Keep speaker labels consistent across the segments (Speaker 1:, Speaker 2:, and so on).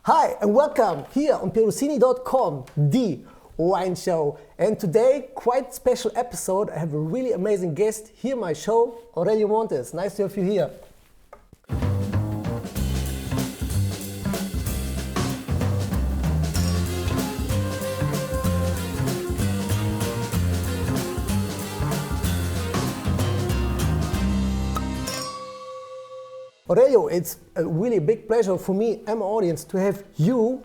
Speaker 1: Hi and welcome here on perosini.com, the wine show. And today, quite special episode. I have a really amazing guest here on my show, Aurelio Montes. Nice to have you here. Aurelio, it's a really big pleasure for me and my audience to have you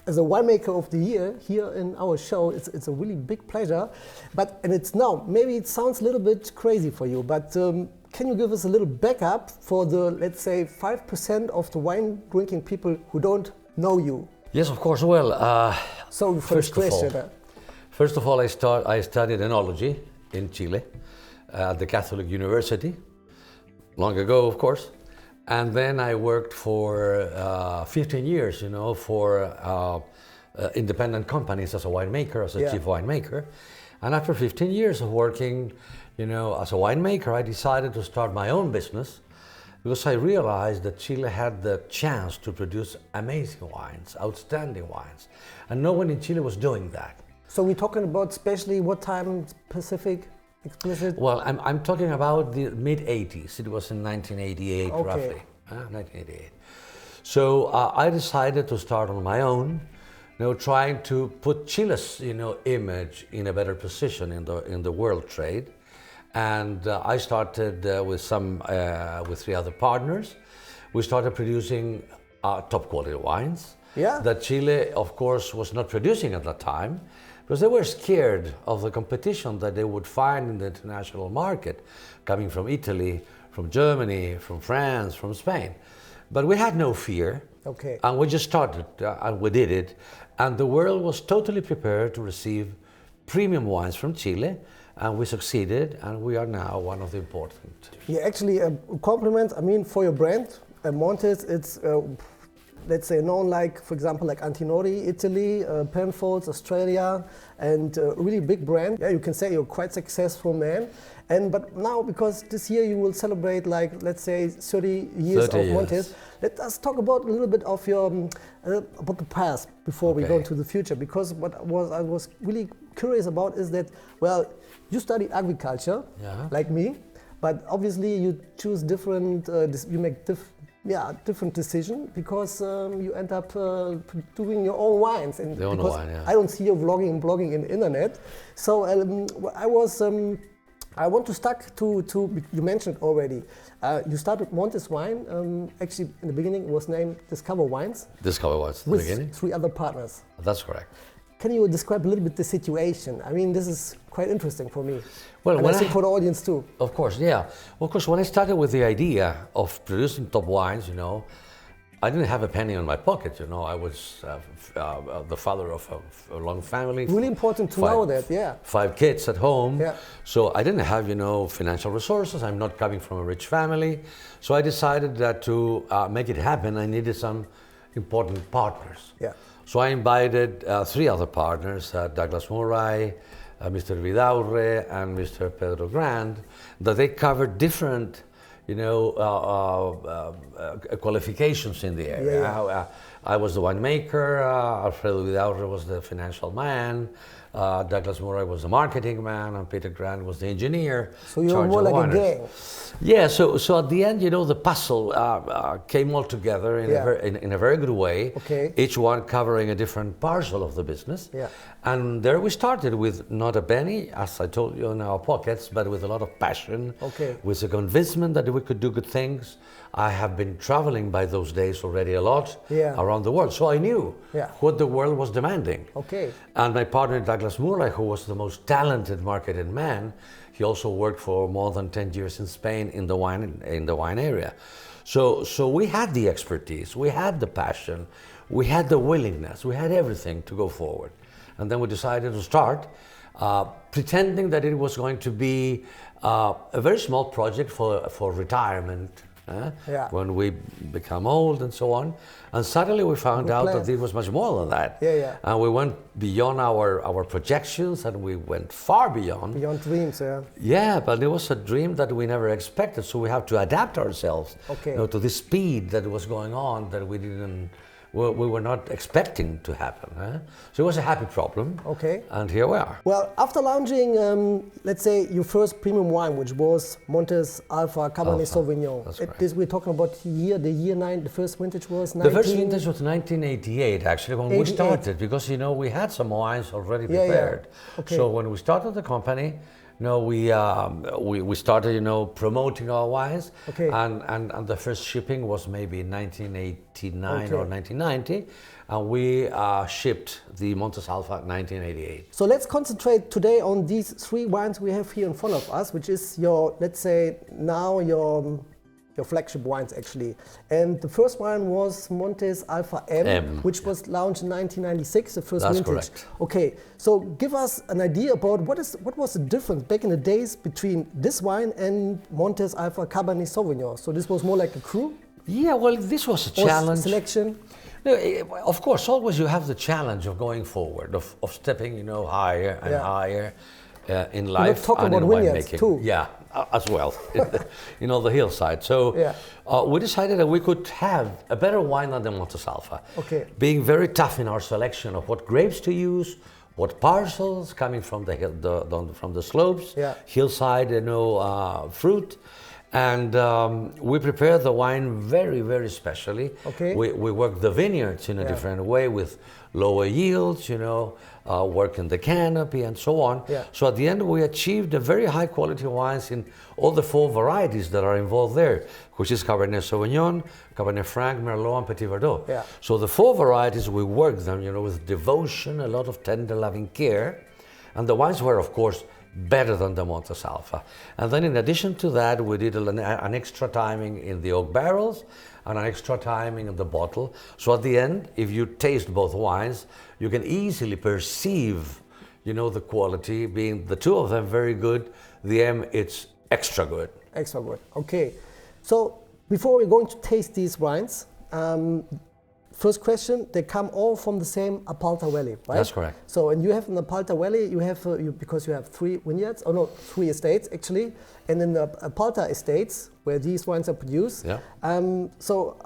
Speaker 1: as a winemaker of the year here in our show. It's a really big pleasure. And it's now, maybe it sounds a little bit crazy for you, but can you give us a little backup for the, let's say, 5% of the wine drinking people who don't know you?
Speaker 2: Yes, of course. Well, first of all, I studied enology in Chile at the Catholic University. Long ago, of course, and then I worked for 15 years, for independent companies as a winemaker, as a chief winemaker. And after 15 years of working, as a winemaker, I decided to start my own business because I realized that Chile had the chance to produce amazing wines, outstanding wines, and no one in Chile was doing that.
Speaker 1: So we're talking about especially what time specific? Explicit?
Speaker 2: Well, I'm talking about the mid-80s. It was in 1988, roughly. 1988. So I decided to start on my own, trying to put Chile's, image in a better position in the world trade. And I started with three other partners. We started producing top quality wines that Chile, of course, was not producing at that time, because they were scared of the competition that they would find in the international market, coming from Italy, from Germany, from France, from Spain. But we had no fear, and we just started, and we did it, and the world was totally prepared to receive premium wines from Chile, and we succeeded, and we are now one of the important.
Speaker 1: Yeah, actually, a compliment, for your brand, Montes, it's let's say known for example, like Antinori, Italy, Penfolds, Australia, and really big brand. Yeah, you can say you're quite successful man. But now, because this year you will celebrate let's say 30 years of Montes, let us talk about a little bit of your about the past before we go into the future. Because I was really curious about is that, well, you studied agriculture, like me, but obviously you choose different, you make different decision because you end up doing your own wines. And because I don't see you blogging in the internet. So I want to start to you mentioned already. You started Montes Wine. Actually, in the beginning, it was named Discover Wines.
Speaker 2: Discover Wines in the beginning.
Speaker 1: With 3 other partners.
Speaker 2: That's correct.
Speaker 1: Can you describe a little bit the situation? This is quite interesting for me.
Speaker 2: Well,
Speaker 1: and I think for the audience too.
Speaker 2: Of course, yeah. Of course, when I started with the idea of producing top wines, I didn't have a penny in my pocket. I was the father of a long family.
Speaker 1: Really important to know that,
Speaker 2: 5 kids at home.
Speaker 1: Yeah.
Speaker 2: So I didn't have, financial resources. I'm not coming from a rich family. So I decided that to make it happen, I needed some important partners.
Speaker 1: Yeah.
Speaker 2: So I invited 3 other partners, Douglas Murray, Mr. Vidaurre, and Mr. Pedro Grand, that they covered different, qualifications in the area. I was the winemaker, Alfredo Vidaurre was the financial man, Douglas Murray was the marketing man, and Pedro Grand was the engineer.
Speaker 1: So you were more like a gang.
Speaker 2: Yeah, so at the end, the puzzle came all together in a very good way. Each one covering a different parcel of the business.
Speaker 1: Yeah.
Speaker 2: And there we started with not a penny, as I told you, in our pockets, but with a lot of passion, with the convincement that we could do good things. I have been traveling by those days already a lot around the world, so I knew what the world was demanding. And my partner Douglas Murray, who was the most talented marketing man, he also worked for more than 10 years in Spain in the wine area. So we had the expertise, we had the passion, we had the willingness, we had everything to go forward. And then we decided to start, pretending that it was going to be a very small project for retirement. When we become old and so on. And suddenly we found out that it was much more than that. And we went beyond our projections, and we went far beyond.
Speaker 1: Beyond dreams,
Speaker 2: but it was a dream that we never expected, so we have to adapt ourselves to the speed that was going on that we didn't we were not expecting to happen. So it was a happy problem.
Speaker 1: Okay.
Speaker 2: And here we are.
Speaker 1: Well, after launching, let's say, your first premium wine, which was Montes Alpha Cabernet Sauvignon.
Speaker 2: That's correct.
Speaker 1: We're talking about the first vintage was
Speaker 2: 19... The first vintage was 1988, actually, when we started, because, we had some wines already prepared.
Speaker 1: Yeah. Okay.
Speaker 2: So when we started the company, we started, promoting our wines, and the first shipping was maybe in 1989 or 1990, and we shipped the Montes Alpha 1988.
Speaker 1: So let's concentrate today on these 3 wines we have here in front of us, which is your, let's say, now your flagship wines actually. And the first wine was Montes Alpha M, which was launched in 1996, the first vintage.
Speaker 2: That's correct.
Speaker 1: Okay, so give us an idea about what was the difference back in the days between this wine and Montes Alpha Cabernet Sauvignon. So this was more like a cru?
Speaker 2: Yeah, well, this was a challenge.
Speaker 1: Selection?
Speaker 2: No, of course, always you have the challenge of going forward, of stepping, higher and higher in life and in winemaking.
Speaker 1: Too.
Speaker 2: Yeah, as well, the hillside. So we decided that we could have a better wine than the Montes Alpha. Okay. Being very tough in our selection of what grapes to use, what parcels coming from from the slopes, hillside, fruit. And we prepare the wine very, very specially. Okay. We work the vineyards in a different way with lower yields, work in the canopy and so on. Yeah. So at the end we achieved a very high quality wines in all the 4 varieties that are involved there, which is Cabernet Sauvignon, Cabernet Franc, Merlot and Petit Verdot. Yeah. So the 4 varieties we worked them, with devotion, a lot of tender loving care. And the wines were, of course, better than the Montes Alpha. And then in addition to that, we did an extra timing in the oak barrels and an extra timing in the bottle. So at the end, if you taste both wines, you can easily perceive, the quality, being the 2 of them very good, the M, it's extra good.
Speaker 1: Extra good, okay. So before we're going to taste these wines, first question, they come all from the same Apalta Valley, right?
Speaker 2: That's correct.
Speaker 1: So, and you have in the Apalta Valley, because you have 3 vineyards, 3 estates actually, and in the Apalta estates, where these wines are produced. Yeah. So,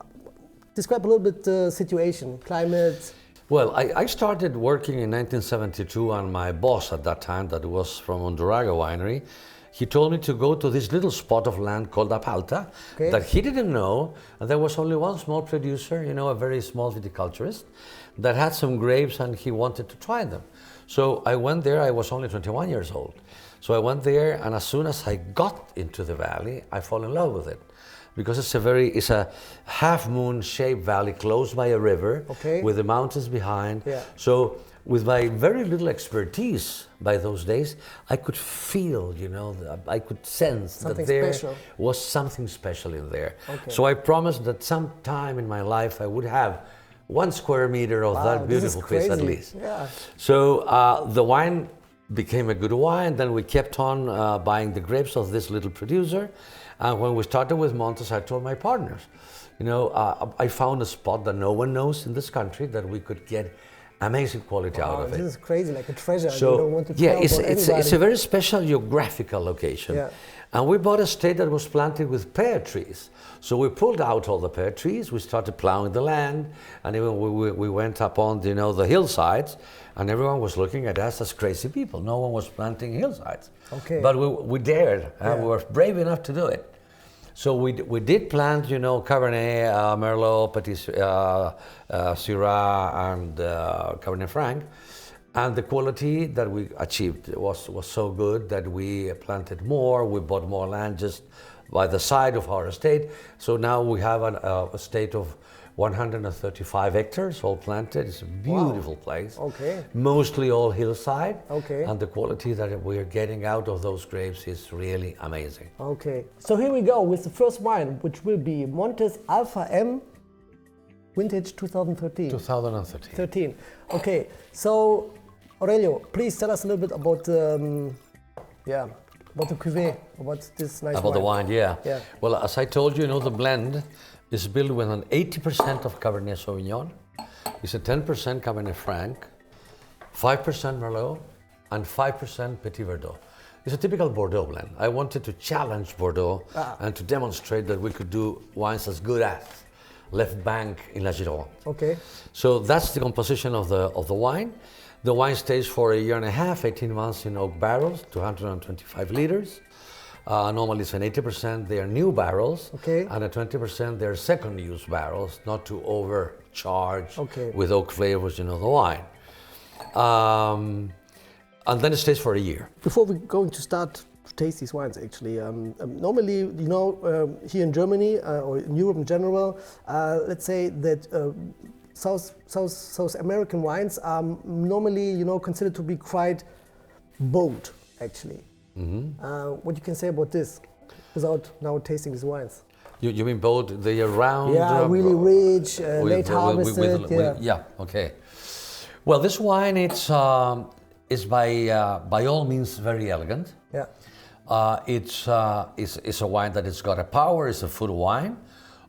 Speaker 1: describe a little bit the situation, climate.
Speaker 2: Well, I started working in 1972, and my boss at that time, that was from Unduraga Winery, he told me to go to this little spot of land called Apalta that he didn't know. And there was only one small producer, a very small viticulturist, that had some grapes and he wanted to try them. So I went there, I was only 21 years old. So I went there, and as soon as I got into the valley, I fell in love with it. Because it's a half-moon shaped valley close by a river with the mountains behind. Yeah. So with my very little expertise by those days, I could feel, I could sense that there was something special in there. Okay. So I promised that sometime in my life I would have 1 square meter of that beautiful piece at least. Yeah. So the wine became a good wine. Then we kept on buying the grapes of this little producer. And when we started with Montes, I told my partners, I found a spot that no one knows in this country that we could get amazing quality out of it.
Speaker 1: This is crazy, like a treasure.
Speaker 2: So,
Speaker 1: you don't want to tell
Speaker 2: it's a very special geographical location. Yeah. And we bought a estate that was planted with pear trees. So we pulled out all the pear trees, we started plowing the land, and even we went up on the hillsides, and everyone was looking at us as crazy people. No one was planting hillsides. Okay. But we dared, and we were brave enough to do it. So we did plant, Cabernet, Merlot, Petit Syrah, and Cabernet Franc. And the quality that we achieved was so good that we planted more. We bought more land just by the side of our estate. So now we have a estate of 135 hectares, all planted. It's a beautiful place. Okay. Mostly all hillside. Okay. And the quality that we are getting out of those grapes is really amazing.
Speaker 1: Okay. So here we go with the first wine, which will be Montes Alpha M, vintage 2013.
Speaker 2: 2013.
Speaker 1: Okay. So Aurelio, please tell us a little bit about about the cuvée, about this nice wine.
Speaker 2: About the wine, yeah. Well, as I told you, the blend is built with an 80% of Cabernet Sauvignon. It's a 10% Cabernet Franc, 5% Merlot, and 5% Petit Verdot. It's a typical Bordeaux blend. I wanted to challenge Bordeaux and to demonstrate that we could do wines as good as, left bank in La Gironde.
Speaker 1: Okay.
Speaker 2: So that's the composition of the wine. The wine stays for a year and a half, 18 months in oak barrels, 225 liters. Normally it's an 80% they are new barrels,
Speaker 1: okay,
Speaker 2: and a 20% they're second use barrels, not to overcharge
Speaker 1: okay,
Speaker 2: with oak flavors, the wine. And then it stays for a year.
Speaker 1: Before we're going to start to taste these wines, actually, normally, here in Germany or in Europe in general, let's say that South American wines are normally, considered to be quite bold, actually. Mm-hmm. What you can say about this, without now tasting these wines? You
Speaker 2: mean bold? They are round?
Speaker 1: Yeah, really rich, late harvested.
Speaker 2: Yeah, okay. Well, this wine is by all means very elegant.
Speaker 1: Yeah.
Speaker 2: It's a wine that it's got a power. It's a food wine,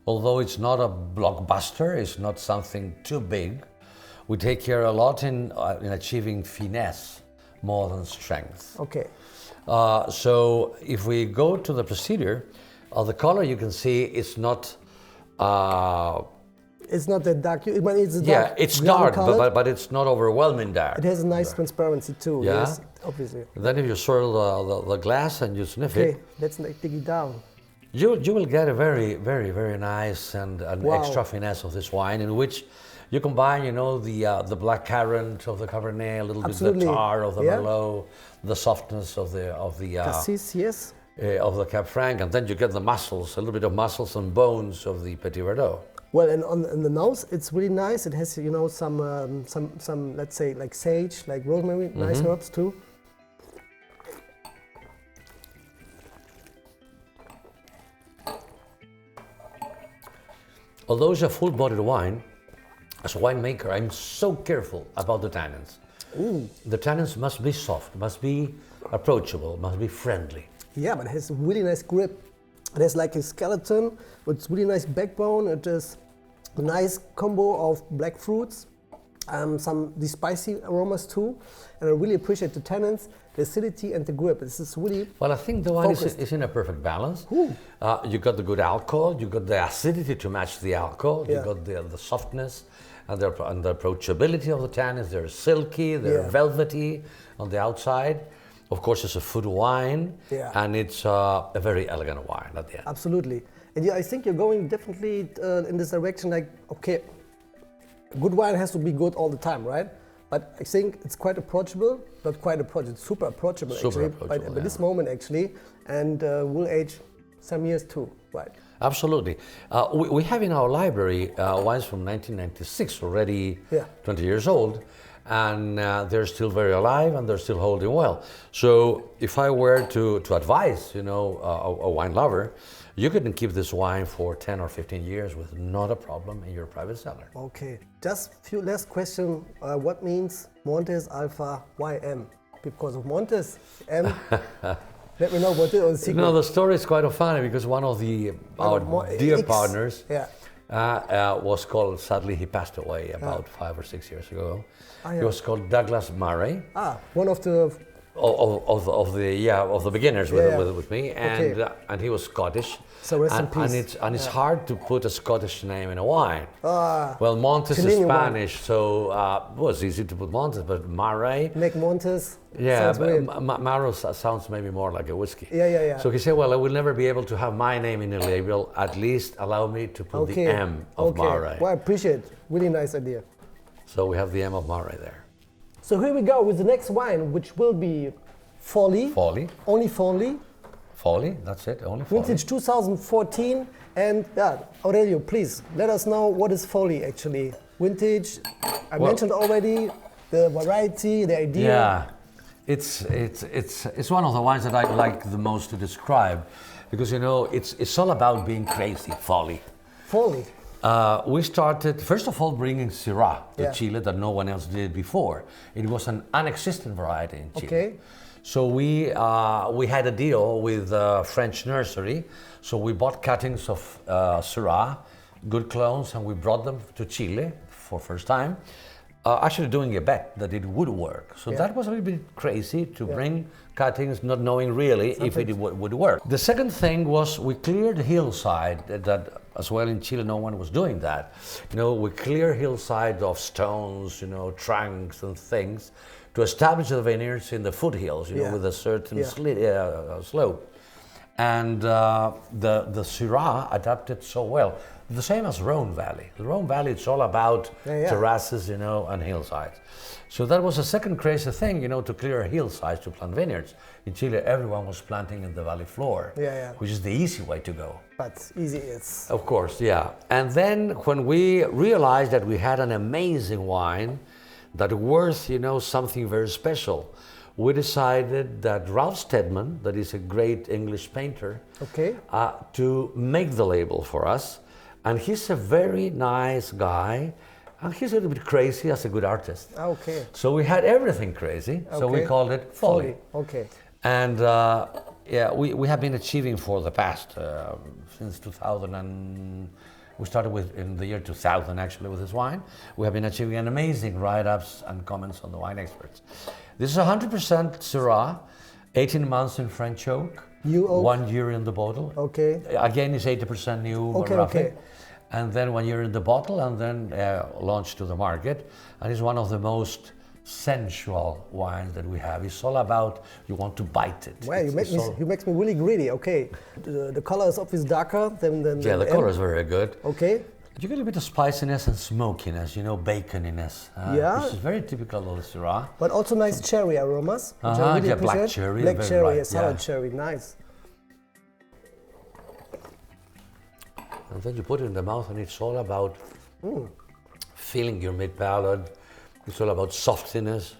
Speaker 2: although it's not a blockbuster. It's not something too big. We take care a lot in achieving finesse more than strength.
Speaker 1: Okay.
Speaker 2: So if we go to the procedure, the color you can see it's not.
Speaker 1: It's not that dark. It's dark.
Speaker 2: Yeah, it's dark, but it's not overwhelming dark.
Speaker 1: It has a nice transparency too.
Speaker 2: Yeah?
Speaker 1: Yes, obviously.
Speaker 2: Then if you swirl the glass and you sniff it.
Speaker 1: Okay, let's dig it down.
Speaker 2: You will get a very, very, very nice and
Speaker 1: wow,
Speaker 2: extra finesse of this wine, in which you combine, the black currant of the Cabernet, a little
Speaker 1: absolutely,
Speaker 2: bit the tar of the
Speaker 1: yeah,
Speaker 2: Merlot, the softness of the
Speaker 1: Cassis, yes,
Speaker 2: of the Cab Franc, and then you get the muscles, a little bit of muscles and bones of the Petit Verdot.
Speaker 1: Well, and on the nose, it's really nice. It has, some let's say like sage, like rosemary, mm-hmm, nice herbs too.
Speaker 2: Although it's a full-bodied wine, as a winemaker, I'm so careful about the tannins.
Speaker 1: Ooh.
Speaker 2: The tannins must be soft, must be approachable, must be friendly.
Speaker 1: Yeah, but it has a really nice grip. It has like a skeleton with really nice backbone. It is a nice combo of black fruits, the spicy aromas too. And I really appreciate the tannins, the acidity and the grip. This is really
Speaker 2: well, I think the wine is in a perfect balance. You got the good alcohol, you got the acidity to match the alcohol, yeah, you got the softness and the approachability of the tannins. They're silky, they're, yeah, velvety on the outside. Of course, it's a food wine, yeah, and it's a very elegant wine at the end.
Speaker 1: Absolutely. And yeah, I think you're going definitely in this direction, like, okay, good wine has to be good all the time, right? But I think it's quite approachable, not quite approachable, it's super approachable, actually, by this moment, actually, and will age some years too, right?
Speaker 2: Absolutely. We have in our library wines from 1996, already, yeah, 20 years old, and they're still very alive and they're still holding well. So if I were to advise, a wine lover, you can keep this wine for 10 or 15 years with not a problem in your private cellar. Okay,
Speaker 1: just a few last questions. What means Montes Alpha YM? Because of Montes M. Let me know what the secret.
Speaker 2: The story is quite funny because one of our dear partners, yeah, was called, sadly he passed away about 5 or 6 years ago. He was called Douglas Murray.
Speaker 1: One of the
Speaker 2: of the beginners with me, and okay, and he was Scottish.
Speaker 1: So rest in peace.
Speaker 2: And it's hard to put a Scottish name in a wine. Well, Montes is Spanish, wine, so it was easy to put Montes, but Murray.
Speaker 1: Make Montes.
Speaker 2: Yeah, but Maro sounds maybe more like a whiskey.
Speaker 1: Yeah.
Speaker 2: So he said, well, I will never be able to have my name in the label. At least allow me to put the M of Murray.
Speaker 1: Well, I appreciate it. Really nice idea.
Speaker 2: So we have the M of Murray there.
Speaker 1: So here we go with the next wine, which will be Folly.
Speaker 2: Folly.
Speaker 1: Only Folly.
Speaker 2: Folly, that's it, only Folly.
Speaker 1: Vintage 2014. And Aurelio, please let us know what is Folly actually. Vintage, I mentioned already, the variety, the idea.
Speaker 2: Yeah, it's one of the wines that I like the most to describe because, it's all about being crazy, Folly.
Speaker 1: Folly.
Speaker 2: We started, first of all, bringing Syrah to Chile that no one else did before. It was an unexistent variety in Chile.
Speaker 1: Okay.
Speaker 2: So we had a deal with a French nursery. So we bought cuttings of Syrah, good clones, and we brought them to Chile for first time. Actually doing a bet that it would work. So that was a little bit crazy to bring cuttings not knowing really if it would work. The second thing was we cleared the hillside that as well in Chile, no one was doing that. You know, we clear hillsides of stones, you know, trunks and things to establish the vineyards in the foothills, you know, with a certain slope. And the Syrah adapted so well. The same as Rhone Valley. The Rhone Valley, it's all about terraces, you know, and hillsides. So that was a second crazy thing, you know, to clear hillsides to plant vineyards. In Chile, everyone was planting in the valley floor, which is the easy way to go.
Speaker 1: But easy is.
Speaker 2: Of course, yeah. And then when we realized that we had an amazing wine that worth, you know, something very special, we decided that Ralph Steadman, that is a great English painter, to make the label for us. And he's a very nice guy, and he's a little bit crazy as a good artist.
Speaker 1: Okay.
Speaker 2: So we had everything crazy, so we called it Folly.
Speaker 1: Okay.
Speaker 2: And we have been achieving for the past, since 2000, and we started in the year 2000 actually with this wine. We have been achieving an amazing write-ups and comments on the wine experts. This is 100% Syrah, 18 months in French oak.
Speaker 1: New oak.
Speaker 2: 1 year in the bottle.
Speaker 1: Okay.
Speaker 2: Again, it's 80% new, roughly. And then 1 year in the bottle, and then launched to the market. And it's one of the most sensual wines that we have. It's all about, you want to bite it.
Speaker 1: Well, you makes me really greedy. Okay. The color is obviously darker than
Speaker 2: the color is very good.
Speaker 1: Okay.
Speaker 2: You get a bit of spiciness and smokiness, you know, baconiness. Which is very typical of the Syrah.
Speaker 1: But also nice cherry aromas, which I really appreciate.
Speaker 2: Black cherry.
Speaker 1: Black cherry, sour cherry, nice.
Speaker 2: And then you put it in the mouth, and it's all about feeling your mid-palate. It's all about softiness.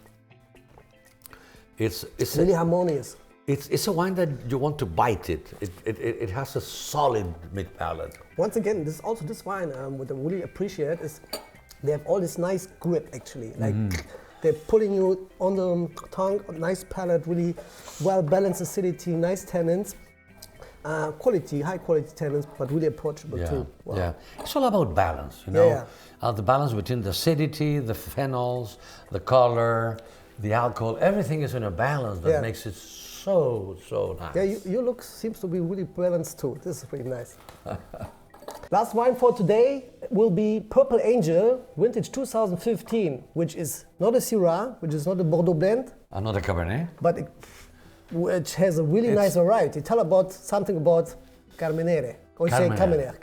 Speaker 2: It's
Speaker 1: really harmonious.
Speaker 2: It's a wine that you want to bite it. It has a solid mid-palate.
Speaker 1: Once again, this wine, what I really appreciate is they have all this nice grip actually. Like they're putting you on the tongue, nice palate, really well-balanced acidity, nice tannins. Quality, high quality tannins, but really approachable too. Wow.
Speaker 2: Yeah, it's all about balance, you know. The balance between the acidity, the phenols, the color, the alcohol. Everything is in a balance that makes it so nice.
Speaker 1: Yeah, your look seems to be really balanced too. This is pretty nice. Last wine for today will be Purple Angel, vintage 2015, which is not a Syrah, which is not a Bordeaux blend.
Speaker 2: Not a Cabernet.
Speaker 1: But which has a really nice variety. Tell about something about Carmenere. Or you say Cabernet.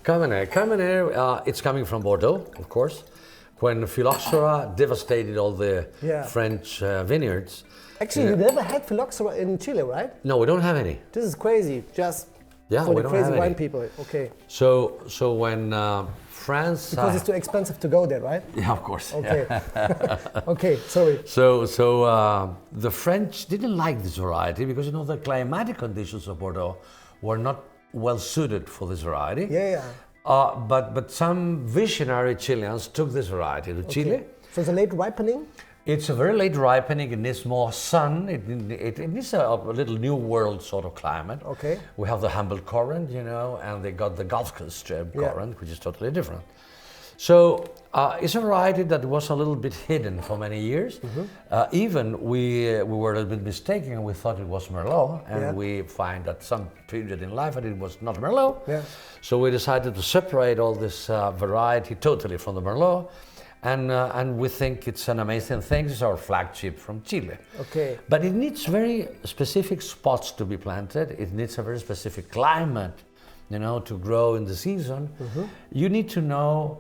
Speaker 2: Cabernet, it's coming from Bordeaux, of course. When phylloxera devastated all the French vineyards.
Speaker 1: Actually, you never had phylloxera in Chile, right?
Speaker 2: No, we don't have any.
Speaker 1: This is crazy, just for the crazy wine people. Okay.
Speaker 2: So when France...
Speaker 1: Because it's too expensive to go there, right?
Speaker 2: Yeah, of course.
Speaker 1: Okay. Okay, sorry.
Speaker 2: So the French didn't like this variety because, you know, the climatic conditions of Bordeaux were not well suited for this variety. But some visionary Chileans took this variety to Chile.
Speaker 1: So it's a late ripening?
Speaker 2: It's a very late ripening. It needs more sun. It needs a little new world sort of climate.
Speaker 1: Okay.
Speaker 2: We have the Humboldt current, you know, and they got the Gulf Stream current, which is totally different. So it's a variety that was a little bit hidden for many years. Even we were a little bit mistaken, and we thought it was Merlot, and we find at some period in life that it was not Merlot. So we decided to separate all this variety totally from the Merlot. And we think it's an amazing thing. It's our flagship from Chile.
Speaker 1: Okay.
Speaker 2: But it needs very specific spots to be planted. It needs a very specific climate, you know, to grow in the season. You need to know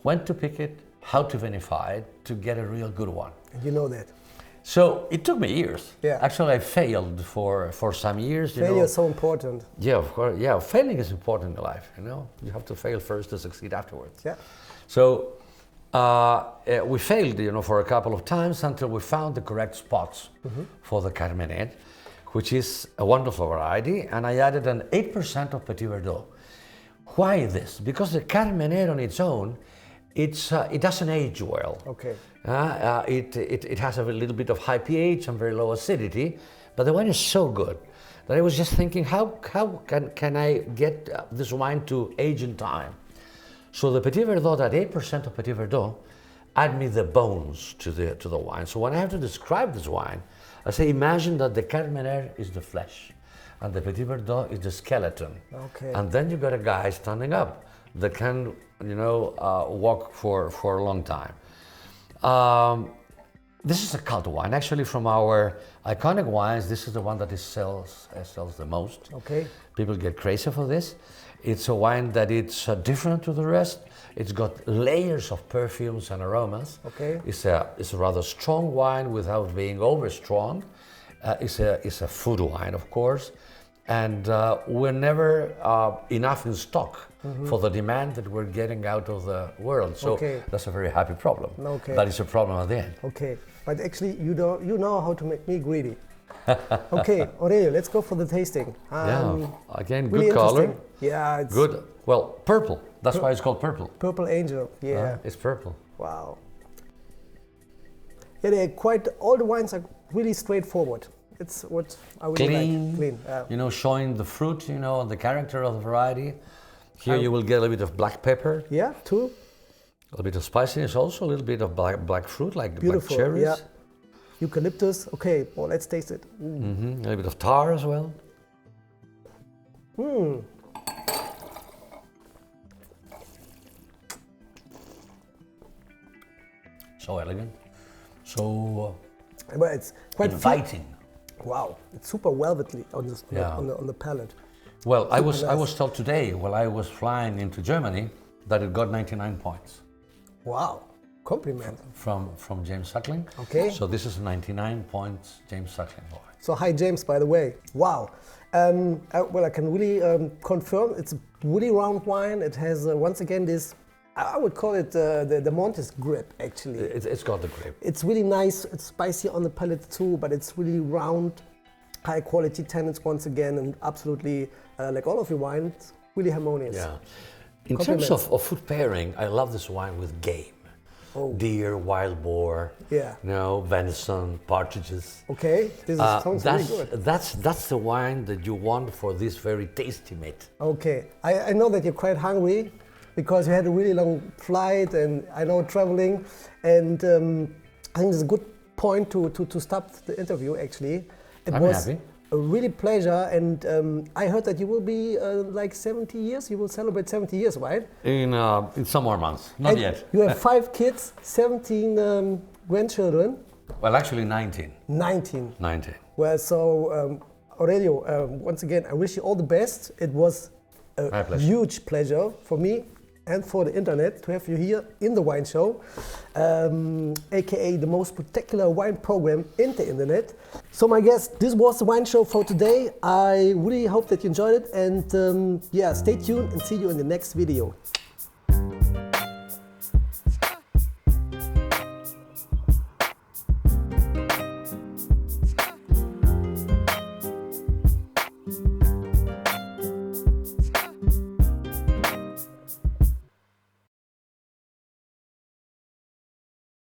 Speaker 2: when to pick it, how to vinify it, to get a real good one.
Speaker 1: And you know that.
Speaker 2: So it took me years. Actually, I failed for some years.
Speaker 1: Failure is so important.
Speaker 2: Yeah, of course. Yeah, failing is important in life, you know. You have to fail first to succeed afterwards. So we failed, you know, for a couple of times until we found the correct spots for the Carmenet, which is a wonderful variety, and I added an 8% of Petit Verdot. Why this? Because the Carmenet on its own, it doesn't age well.
Speaker 1: Okay.
Speaker 2: It has a little bit of high pH and very low acidity, but the wine is so good that I was just thinking, how can I get this wine to age in time? So the Petit Verdot, that 8% of Petit Verdot, add me the bones to the wine. So when I have to describe this wine, I say, imagine that the Carmener is the flesh, and the Petit Verdot is the skeleton.
Speaker 1: Okay.
Speaker 2: And then you got a guy standing up that can, walk for a long time. This is a cult wine. Actually, from our iconic wines, this is the one that sells the most.
Speaker 1: Okay.
Speaker 2: People get crazy for this. It's a wine that it's different to the rest. It's got layers of perfumes and aromas.
Speaker 1: Okay.
Speaker 2: It's a rather strong wine without being over strong. It's a food wine, of course, and we're never enough in stock for the demand that we're getting out of the world. So that's a very happy problem.
Speaker 1: Okay.
Speaker 2: That is a problem at the end.
Speaker 1: Okay, but actually you know how to make me greedy. Okay, Aurelio, let's go for the tasting.
Speaker 2: Again,
Speaker 1: really
Speaker 2: good color.
Speaker 1: Yeah, it's
Speaker 2: good. Well, purple. That's why it's called purple.
Speaker 1: Purple Angel. Yeah,
Speaker 2: it's purple.
Speaker 1: Wow. Yeah, all the wines are really straightforward. It's what I really like. Clean.
Speaker 2: Showing the fruit, and the character of the variety. Here you will get a little bit of black pepper.
Speaker 1: Yeah, too.
Speaker 2: A little bit of spiciness also, a little bit of black fruit, like cherries.
Speaker 1: Yeah. Eucalyptus. Okay, well, let's taste it.
Speaker 2: A little bit of tar as well. So elegant. So
Speaker 1: but it's quite
Speaker 2: inviting.
Speaker 1: Wow, it's super velvety on the palate.
Speaker 2: Well, I was told today while I was flying into Germany that it got 99 points.
Speaker 1: Wow, compliment.
Speaker 2: From James Suckling.
Speaker 1: Okay.
Speaker 2: So this is 99 points James Suckling wine.
Speaker 1: So hi James, by the way. Wow. I can really confirm it's a really round wine. It has once again this, I would call it the Montes grip actually.
Speaker 2: It's got the grip.
Speaker 1: It's really nice. It's spicy on the palate too, but it's really round, high quality tannins once again, and absolutely like all of your wines, really harmonious.
Speaker 2: Yeah. In terms of food pairing, I love this wine with game. Deer, wild boar, venison, partridges.
Speaker 1: Okay, this sounds really good.
Speaker 2: That's the wine that you want for this very tasty meat.
Speaker 1: Okay, I know that you're quite hungry because you had a really long flight and I know traveling, and I think it's a good point to stop the interview actually.
Speaker 2: I'm happy.
Speaker 1: A really pleasure, and I heard that you will be like 70 years. You will celebrate 70 years, right?
Speaker 2: In some more months, not yet.
Speaker 1: You have 5 kids, 17 grandchildren.
Speaker 2: Well, actually 19.
Speaker 1: 19.
Speaker 2: 19.
Speaker 1: Well, so Aurelio, once again, I wish you all the best. It was a huge pleasure for me and for the internet to have you here in the wine show, aka the most spectacular wine program in the internet. So my guest, this was the wine show for today. I really hope that you enjoyed it, and stay tuned and see you in the next video.